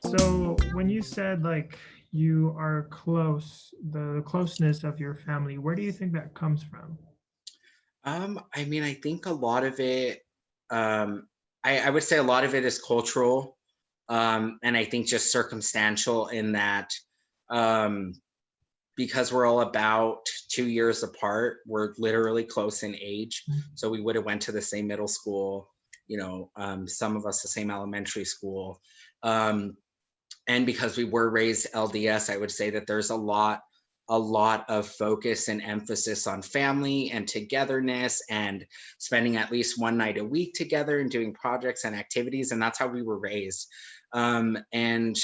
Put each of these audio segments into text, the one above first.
So when you said like you are close, the closeness of your family, where do you think that comes from? I mean, I think a lot of it, I would say a lot of it is cultural, and I think just circumstantial in that, um, because we're all about 2 years apart, we're literally close in age. So we would have went to the same middle school, some of us the same elementary school. Um, and because we were raised LDS, I would say that there's a lot of focus and emphasis on family and togetherness and spending at least one night a week together and doing projects and activities, and that's how we were raised. And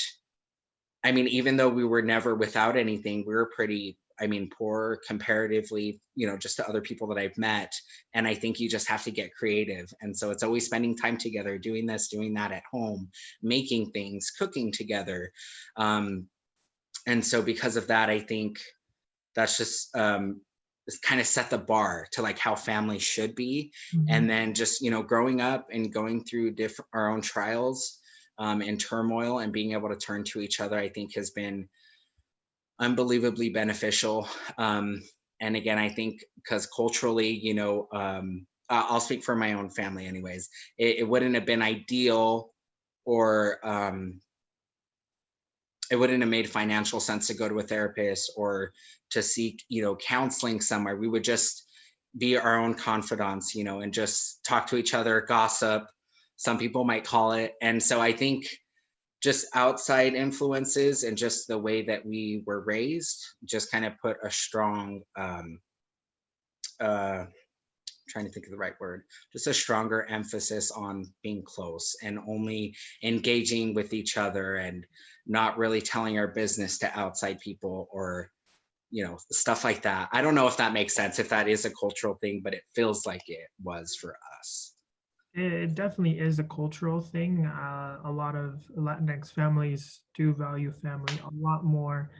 I mean, even though we were never without anything, we were pretty, I mean, poor comparatively, just to other people that I've met. And I think you just have to get creative. And so it's always spending time together, doing this, doing that at home, making things, cooking together. Um, and so because of that, I think that's just kind of set the bar to like how family should be. And Mhm. then just, growing up and going through different our own trials and turmoil and being able to turn to each other, I think has been unbelievably beneficial. And again, I think because culturally, I'll speak for my own family anyways. It wouldn't have been ideal, or it wouldn't have made financial sense to go to a therapist or to seek, counseling somewhere. We would just be our own confidants, and just talk to each other, gossip, some people might call it. And so I think just outside influences and just the way that we were raised just kind of put a strong uh trying to think of the right word, just a stronger emphasis on being close and only engaging with each other and not really telling our business to outside people, or stuff like that. I don't know if that makes sense, if that is a cultural thing, but it feels like it was for us. It definitely is a cultural thing. A lot of Latinx families do value family a lot more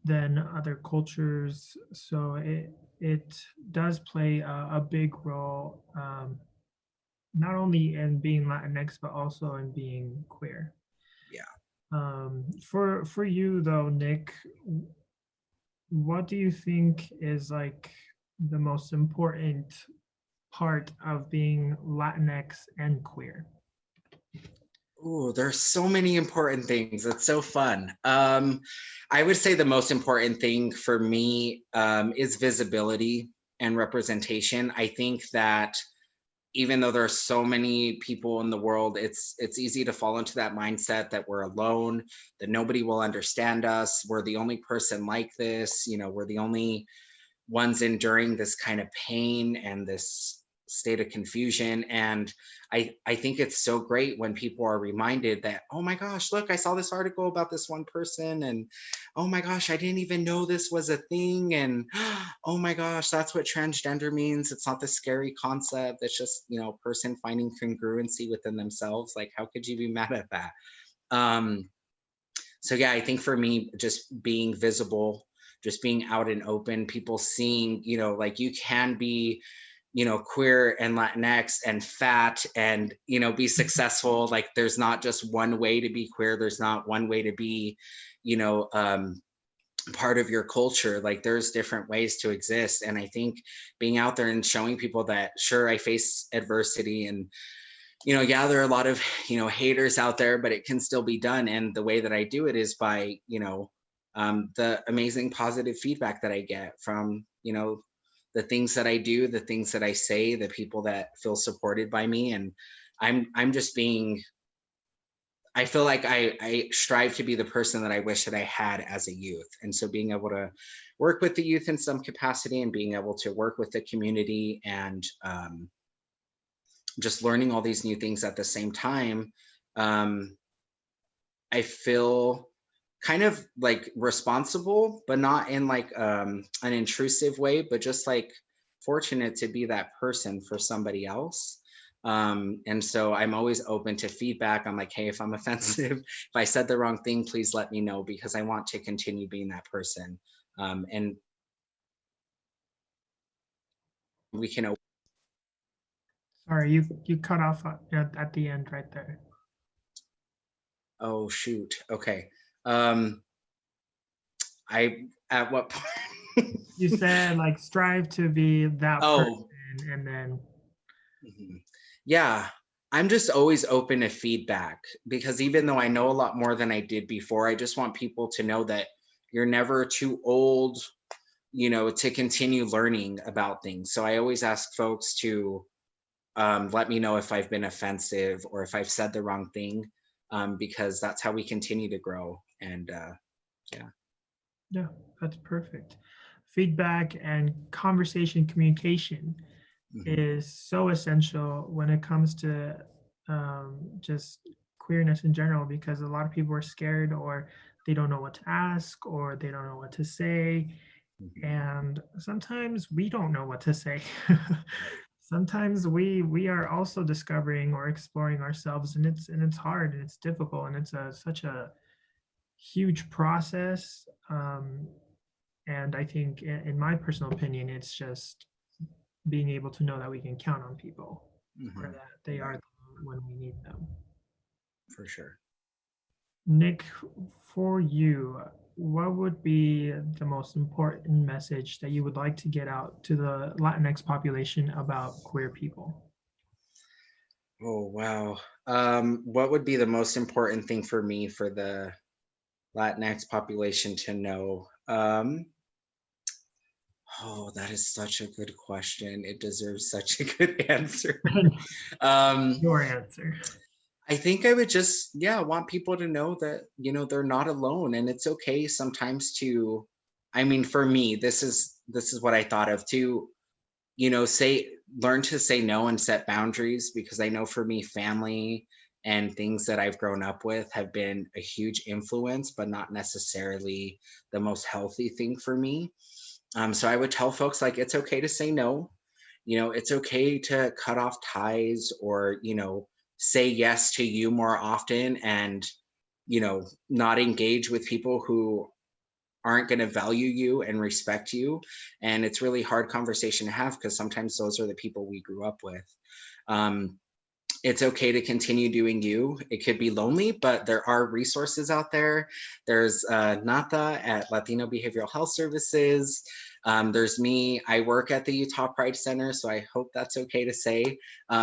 than other cultures, so it does play a big role, not only in being Latinx but also in being queer. Yeah. For you though, Nick, what do you think is like the most important part of being Latinx and queer? Oh, there's so many important things. It's so fun. I would say the most important thing for me is visibility and representation. I think that even though there are so many people in the world, it's easy to fall into that mindset that we're alone, that nobody will understand us, we're the only person like this, we're the only one's enduring this kind of pain and this state of confusion. And I think it's so great when people are reminded that, oh my gosh, look, I saw this article about this one person, and oh my gosh, I didn't even know this was a thing. And oh my gosh, that's what transgender means. It's not this scary concept. It's just, a person finding congruency within themselves. Like, how could you be mad at that? um so yeah, I think for me, just being visible, just being out and open, people seeing, like you can be, queer and Latinx and fat and, be successful. Like there's not just one way to be queer. There's not one way to be, you know, um, part of your culture. Like there's different ways to exist. And I think being out there and showing people that, sure, I face adversity, and yeah, there are a lot of, haters out there, but it can still be done. And the way that I do it is by, the amazing positive feedback that I get from, the things that I do, the things that I say, the people that feel supported by me. And I'm just being, I feel like I strive to be the person that I wish that I had as a youth. And so being able to work with the youth in some capacity and being able to work with the community and, just learning all these new things at the same time, um, I feel kind of like responsible, but not in like an intrusive way, but just like fortunate to be that person for somebody else. And so I'm always open to feedback. I'm like, hey, if I'm offensive, if I said the wrong thing, please let me know, because I want to continue being that person. And we can Sorry, you cut off at the end right there. Oh shoot. Okay. Um, I at what point? You said like strive to be that Oh, person, and then mhm. Yeah. I'm just always open to feedback because even though I know a lot more than I did before, I just want people to know that you're never too old, to continue learning about things. So I always ask folks to let me know if I've been offensive or if I've said the wrong thing, because that's how we continue to grow. And yeah. yeah, that's perfect. Feedback and conversation communication Mhm. is so essential when it comes to just queerness in general, because a lot of people are scared, or they don't know what to ask, or they don't know what to say, Mhm. and sometimes we don't know what to say. Right. Sometimes we are also discovering or exploring ourselves, and it's hard and it's difficult, and it's such a huge process. And I think, in my personal opinion, it's just being able to know that we can count on people, or Mhm. that they are Right. there when we need them. For sure. Nick, for you, what would be the most important message that you would like to get out to the Latinx population about queer people? Oh, wow. What would be the most important thing for me for the Latinx population to know? Oh, that is such a good question. It deserves such a good answer. Um, Your answer. I think I would just, yeah, want people to know that, they're not alone and it's okay sometimes to, I mean, for me, this is what I thought of to, say learn to say no and set boundaries because I know for me, family and things that I've grown up with have been a huge influence, but not necessarily the most healthy thing for me. So I would tell folks like it's okay to say no. It's okay to cut off ties or, say yes to you more often and, not engage with people who aren't going to value you and respect you. And it's really hard conversation to have because sometimes those are the people we grew up with. Um, it's okay to continue doing you. It could be lonely, but there are resources out there. There's Nata at Latino Behavioral Health Services. There's me. I work at the Utah Pride Center, so I hope that's okay to say.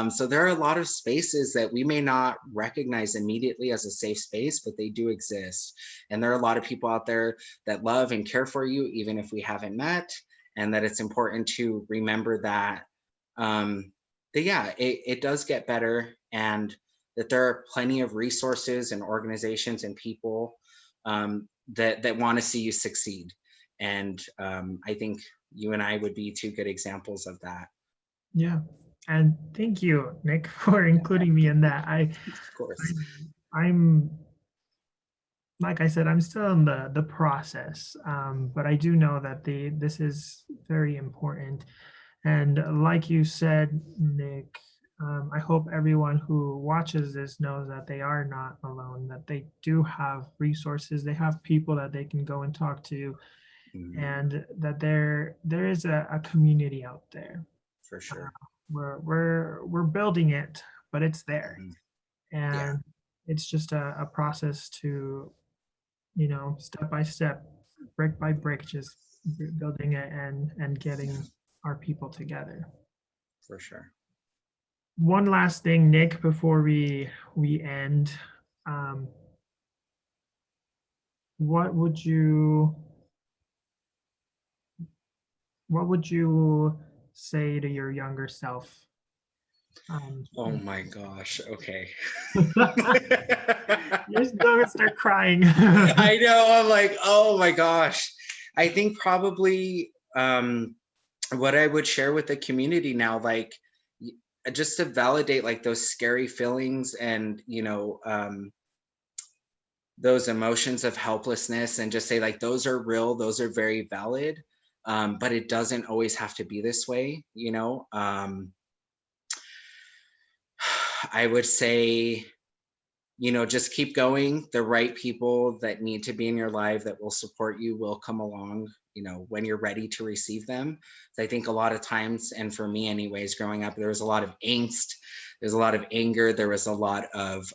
So there are a lot of spaces that we may not recognize immediately as a safe space, but they do exist. And there are a lot of people out there that love and care for you, even if we haven't met, and that it's important to remember that. Um, that yeah, it does get better, and that there are plenty of resources and organizations and people that want to see you succeed. And I think you and I would be two good examples of that. Yeah. And thank you, Nick, for including me in that. Of course. I'm like I said, I'm still in the process, but I do know that the this is very important. And like you said, Nick, I hope everyone who watches this knows that they are not alone, that they do have resources, they have people that they can go and talk to, Mhm. and that there is a community out there. For sure. We're building it, but it's there, Mhm. Yeah, and it's just a process to, step by step, brick by brick, just building it and yeah, getting our people together. for sure. One last thing, Nick, before we end. Um, what would you what would you say to your younger self? Um, Oh my gosh. Okay. you're just gonna start crying. I know. I'm like, oh my gosh. I think probably what I would share with the community now, like just to validate like those scary feelings and those emotions of helplessness, and just say like those are real, those are very valid, but it doesn't always have to be this way. I would say, just keep going. The right people that need to be in your life that will support you will come along. when you're ready to receive them. So I think a lot of times, and for me anyways, growing up, there was a lot of angst, there's a lot of anger, there was a lot of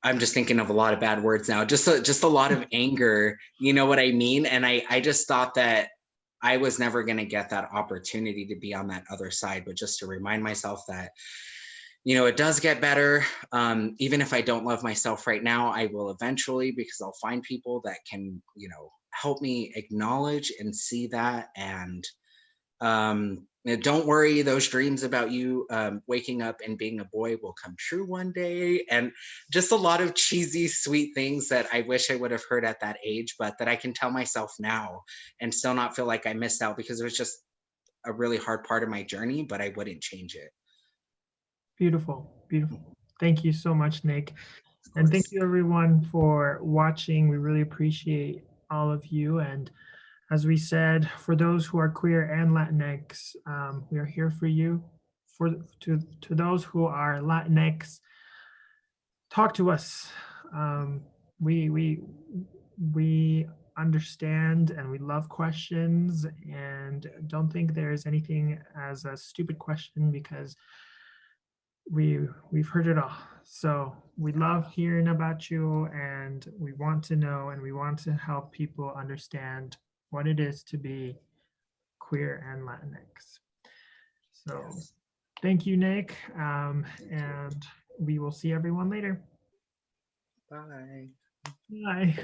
I'm just thinking of a lot of bad words now. Just a lot of anger, you know what I mean? And I just thought that I was never going to get that opportunity to be on that other side, but just to remind myself that, it does get better. Even if I don't love myself right now, I will eventually, because I'll find people that can, help me acknowledge and see that. And don't worry, those dreams about you waking up and being a boy will come true one day. And just a lot of cheesy, sweet things that I wish I would have heard at that age, but that I can tell myself now and still not feel like I missed out, because it was just a really hard part of my journey, but I wouldn't change it. Beautiful, beautiful. Thank you so much, Nick. Of And thank course. you everyone for watching. We really appreciate all of you. And as we said, for those who are queer and Latinx, we are here for you. To those who are Latinx, talk to us. Um, we understand and we love questions, and don't think there's anything as a stupid question, because we've heard it all. So we love hearing about you, and we want to know, and we want to help people understand what it is to be queer and Latinx. So Yes. thank you, Nick, Thank you. and we will see everyone later. Bye. Bye.